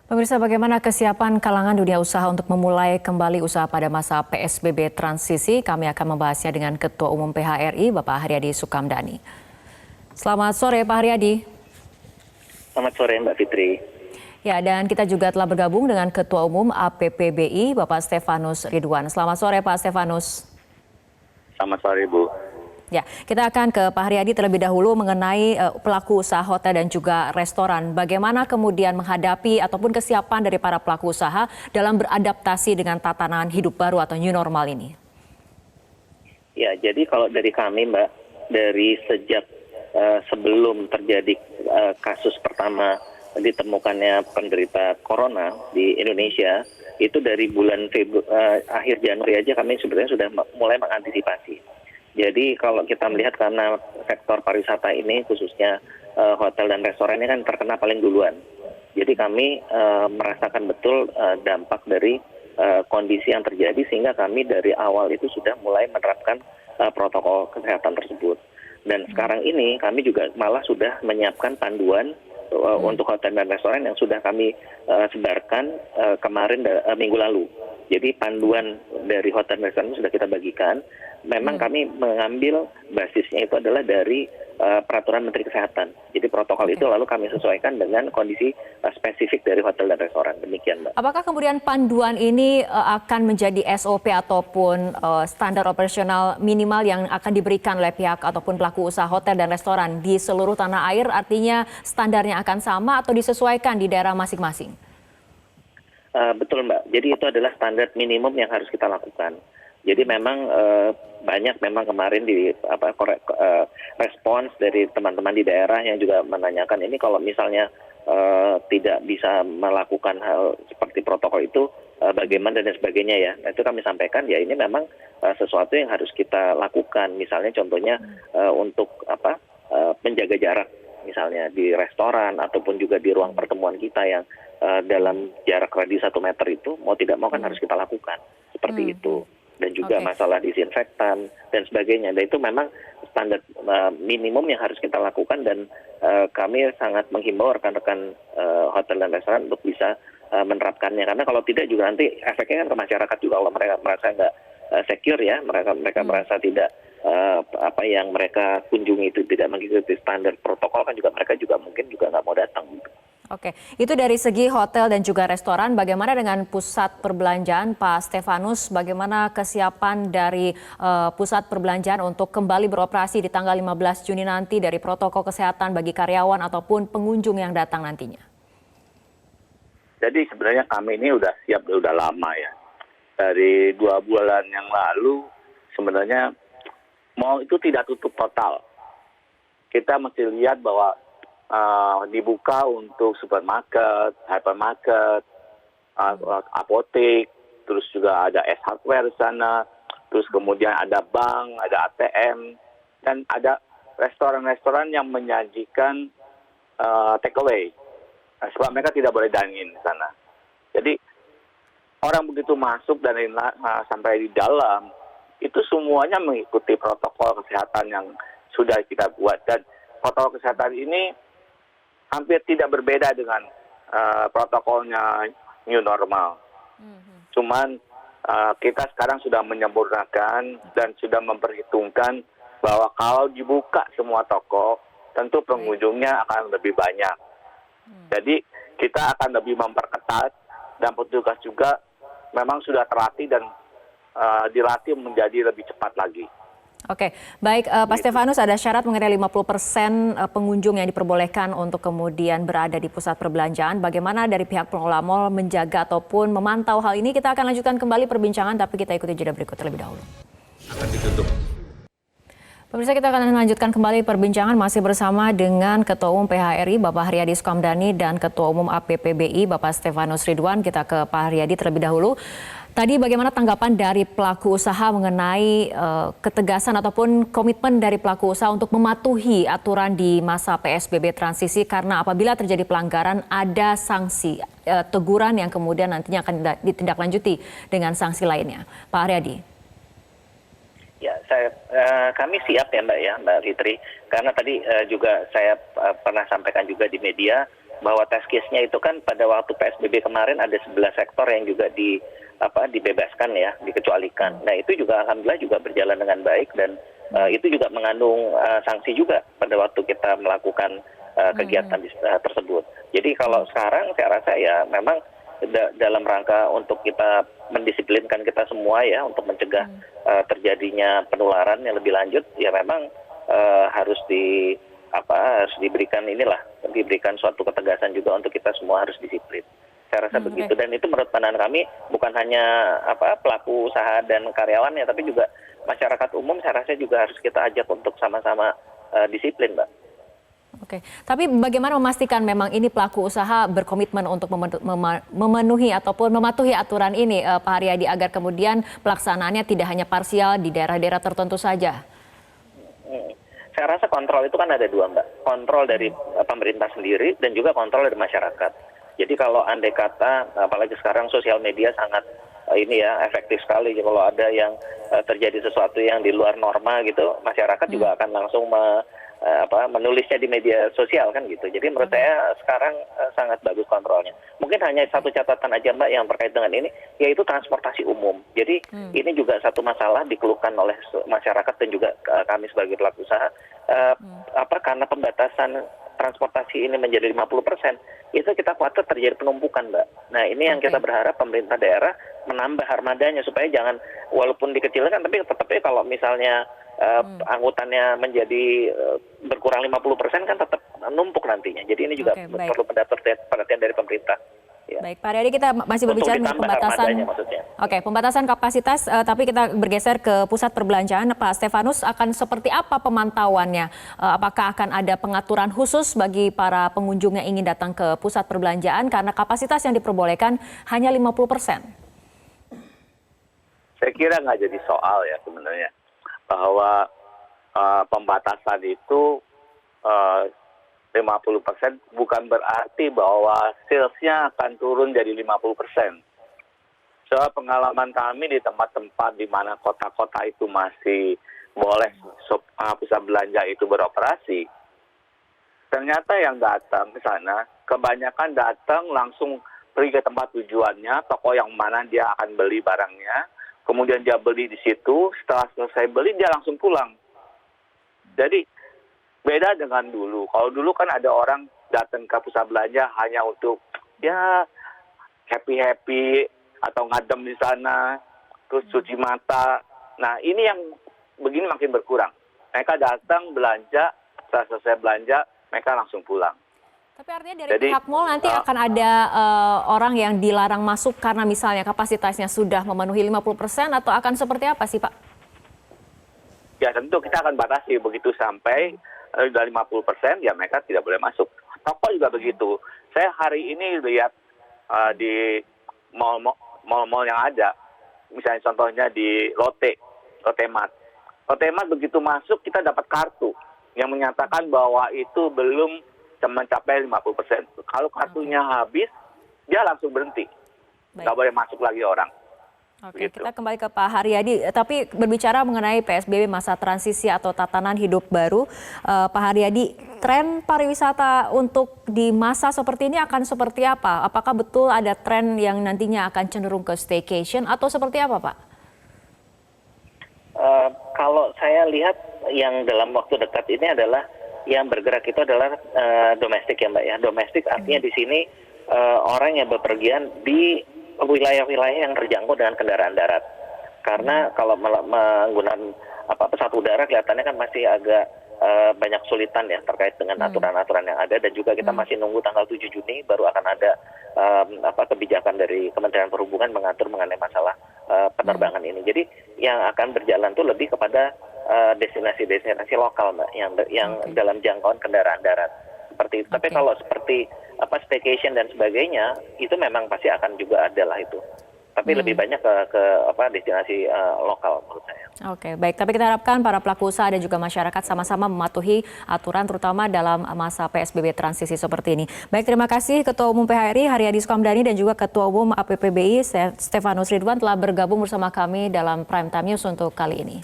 Pemirsa, bagaimana kesiapan kalangan dunia usaha untuk memulai kembali usaha pada masa PSBB transisi? Kami akan membahasnya dengan Ketua Umum PHRI, Bapak Haryadi Sukamdhani. Selamat sore, Pak Haryadi. Selamat sore, Mbak Fitri. Ya, dan kita juga telah bergabung dengan Ketua Umum APPBI, Bapak Stefanus Ridwan. Selamat sore, Pak Stefanus. Selamat sore, Bu. Ya, kita akan ke Pak Haryadi terlebih dahulu mengenai pelaku usaha hotel dan juga restoran. Bagaimana kemudian menghadapi ataupun kesiapan dari para pelaku usaha dalam beradaptasi dengan tatanan hidup baru atau new normal ini? Ya, jadi kalau dari kami, Mbak, dari sejak sebelum terjadi kasus pertama ditemukannya penderita corona di Indonesia, itu dari bulan akhir Januari aja kami sebenarnya sudah mulai mengantisipasi. Jadi kalau kita melihat karena sektor pariwisata ini khususnya hotel dan restoran ini kan terkena paling duluan. Jadi kami merasakan betul dampak dari kondisi yang terjadi sehingga kami dari awal itu sudah mulai menerapkan protokol kesehatan tersebut. Dan sekarang ini kami juga malah sudah menyiapkan panduan untuk hotel dan restoran yang sudah kami sebarkan kemarin minggu lalu. Jadi panduan dari hotel dan restoran sudah kita bagikan. Memang kami mengambil basisnya itu adalah dari peraturan Menteri Kesehatan. Jadi protokol itu lalu kami sesuaikan dengan kondisi spesifik dari hotel dan restoran. Demikian, Mbak. Apakah kemudian panduan ini akan menjadi SOP ataupun standar operasional minimal yang akan diberikan oleh pihak ataupun pelaku usaha hotel dan restoran di seluruh tanah air? Artinya standarnya akan sama atau disesuaikan di daerah masing-masing? Betul, Mbak. Jadi itu adalah standar minimum yang harus kita lakukan. Jadi memang banyak memang kemarin respons dari teman-teman di daerah yang juga menanyakan ini kalau misalnya tidak bisa melakukan hal seperti protokol itu bagaimana dan sebagainya ya. Nah, itu kami sampaikan ya ini memang sesuatu yang harus kita lakukan. Misalnya contohnya untuk menjaga jarak misalnya di restoran ataupun juga di ruang pertemuan kita yang dalam jarak radius 1 meter itu mau tidak mau kan harus kita lakukan seperti itu. Dan juga masalah disinfektan dan sebagainya. Dan itu memang standar minimum yang harus kita lakukan dan kami sangat menghimbau rekan-rekan hotel dan restoran untuk bisa menerapkannya. Karena kalau tidak juga nanti efeknya kan ke masyarakat juga kalau mereka merasa nggak secure ya, mereka merasa tidak apa yang mereka kunjungi itu tidak mengikuti standar protokol kan juga mereka juga mungkin juga nggak mau datang. Oke, itu dari segi hotel dan juga restoran. Bagaimana dengan pusat perbelanjaan, Pak Stefanus? Bagaimana kesiapan dari pusat perbelanjaan untuk kembali beroperasi di tanggal 15 Juni nanti dari protokol kesehatan bagi karyawan ataupun pengunjung yang datang nantinya? Jadi sebenarnya kami ini udah siap, udah lama ya. Dari 2 bulan yang lalu sebenarnya mal itu tidak tutup total. Kita mesti lihat bahwa dibuka untuk supermarket, hypermarket, apotek, terus juga ada hardware di sana, terus kemudian ada bank, ada ATM, dan ada restoran-restoran yang menyajikan take away. Sebab mereka tidak boleh dine-in di sana. Jadi orang begitu masuk dan sampai di dalam, itu semuanya mengikuti protokol kesehatan yang sudah kita buat. Dan protokol kesehatan ini hampir tidak berbeda dengan protokolnya new normal. Cuman kita sekarang sudah menyempurnakan dan sudah memperhitungkan bahwa kalau dibuka semua toko, tentu pengunjungnya akan lebih banyak. Jadi kita akan lebih memperketat dan petugas juga memang sudah terlatih dan dilatih menjadi lebih cepat lagi. Oke, baik Pak Stefanus, ada syarat mengenai 50% pengunjung yang diperbolehkan untuk kemudian berada di pusat perbelanjaan. Bagaimana dari pihak pengelola mal menjaga ataupun memantau hal ini? Kita akan lanjutkan kembali perbincangan, tapi kita ikuti jeda berikut terlebih dahulu. Akan ditutup. Pemirsa, kita akan lanjutkan kembali perbincangan masih bersama dengan Ketua Umum PHRI Bapak Haryadi Sukamdhani dan Ketua Umum APPBI Bapak Stefanus Ridwan. Kita ke Pak Haryadi terlebih dahulu. Tadi bagaimana tanggapan dari pelaku usaha mengenai ketegasan ataupun komitmen dari pelaku usaha untuk mematuhi aturan di masa PSBB transisi karena apabila terjadi pelanggaran ada sanksi teguran yang kemudian nantinya akan ditindaklanjuti dengan sanksi lainnya. Pak Haryadi. Ya, kami siap ya Mbak Fitri, karena tadi juga saya pernah sampaikan juga di media bahwa test case-nya itu kan pada waktu PSBB kemarin ada 11 sektor yang juga dibebaskan ya, dikecualikan. Nah itu juga alhamdulillah juga berjalan dengan baik dan itu juga mengandung sanksi juga pada waktu kita melakukan kegiatan tersebut. Jadi kalau sekarang saya rasa ya memang dalam rangka untuk kita mendisiplinkan kita semua ya untuk mencegah terjadinya penularan yang lebih lanjut ya memang harus diberikan suatu ketegasan juga untuk kita semua harus disiplin. Saya rasa begitu dan itu menurut pandangan kami bukan hanya pelaku usaha dan karyawannya tapi juga masyarakat umum saya rasa juga harus kita ajak untuk sama-sama disiplin, Mbak. Oke, tapi bagaimana memastikan memang ini pelaku usaha berkomitmen untuk memenuhi ataupun mematuhi aturan ini, Pak Haryadi, agar kemudian pelaksanaannya tidak hanya parsial di daerah-daerah tertentu saja? Saya rasa kontrol itu kan ada dua, Mbak. Kontrol dari pemerintah sendiri dan juga kontrol dari masyarakat. Jadi kalau andai kata, apalagi sekarang sosial media sangat efektif sekali. Kalau ada yang terjadi sesuatu yang di luar norma gitu, masyarakat juga akan langsung menulisnya di media sosial kan gitu. Jadi menurut saya sekarang sangat bagus kontrolnya. Mungkin hanya satu catatan aja, Mbak, yang terkait dengan ini, yaitu transportasi umum. Jadi ini juga satu masalah dikeluhkan oleh masyarakat dan juga kami sebagai pelaku usaha. Karena pembatasan transportasi ini menjadi 50%, itu kita khawatir terjadi penumpukan, Mbak. Nah ini yang kita berharap pemerintah daerah menambah armadanya supaya jangan, walaupun dikecilkan, tapi tetapnya kalau misalnya angkutannya menjadi berkurang 50% kan tetap numpuk nantinya. Jadi ini juga perlu perhatian dari pemerintah. Ya. Baik, Pak Haryadi, kita masih berbicara mengenai pembatasan kapasitas, tapi kita bergeser ke pusat perbelanjaan. Pak Stefanus, akan seperti apa pemantauannya? Apakah akan ada pengaturan khusus bagi para pengunjung yang ingin datang ke pusat perbelanjaan karena kapasitas yang diperbolehkan hanya 50%? Saya kira nggak jadi soal ya sebenarnya, bahwa pembatasan itu 50% bukan berarti bahwa salesnya akan turun jadi 50%. Soal pengalaman kami di tempat-tempat di mana kota-kota itu masih boleh pusat belanja itu beroperasi, ternyata yang datang ke sana, kebanyakan datang langsung pergi ke tempat tujuannya, toko yang mana dia akan beli barangnya, kemudian dia beli di situ, setelah selesai beli dia langsung pulang. Jadi beda dengan dulu. Kalau dulu kan ada orang datang ke pusat belanja hanya untuk ya happy-happy atau ngadem di sana, terus cuci mata. Nah ini yang begini makin berkurang. Mereka datang belanja, setelah selesai belanja mereka langsung pulang. Tapi artinya dari pihak mall nanti akan ada orang yang dilarang masuk karena misalnya kapasitasnya sudah memenuhi 50% atau akan seperti apa sih, Pak? Ya tentu kita akan batasi begitu sampai sudah 50%, ya mereka tidak boleh masuk. Toko juga begitu. Saya hari ini lihat di mall-mall yang ada, misalnya contohnya di Lotte Mart. Lotte Mart begitu masuk kita dapat kartu yang menyatakan bahwa itu belum mencapai 50%. Kalau kartunya habis, dia langsung berhenti. Nggak boleh masuk lagi orang. Oke, kita kembali ke Pak Haryadi. Tapi berbicara mengenai PSBB masa transisi atau tatanan hidup baru, Pak Haryadi, tren pariwisata untuk di masa seperti ini akan seperti apa? Apakah betul ada tren yang nantinya akan cenderung ke staycation atau seperti apa, Pak? Kalau saya lihat yang dalam waktu dekat ini adalah yang bergerak itu adalah domestik ya, Mbak ya. Domestik artinya di sini orang yang bepergian di wilayah-wilayah yang terjangkau dengan kendaraan darat. Karena kalau menggunakan pesawat udara kelihatannya kan masih agak banyak kesulitan ya terkait dengan aturan-aturan yang ada, dan juga kita masih nunggu tanggal 7 Juni baru akan ada kebijakan dari Kementerian Perhubungan mengatur mengenai masalah penerbangan ini. Jadi yang akan berjalan tuh lebih kepada destinasi-destinasi lokal, Mbak, yang dalam jangkauan kendaraan darat. Seperti itu. Tapi kalau seperti staycation dan sebagainya itu memang pasti akan juga ada lah itu. Tapi lebih banyak ke destinasi lokal menurut saya. Oke, baik. Tapi kita harapkan para pelaku usaha dan juga masyarakat sama-sama mematuhi aturan terutama dalam masa PSBB transisi seperti ini. Baik, terima kasih Ketua Umum PHRI Haryadi Sukamdhani dan juga Ketua Umum APPBI Stefanus Ridwan telah bergabung bersama kami dalam Prime Time News untuk kali ini.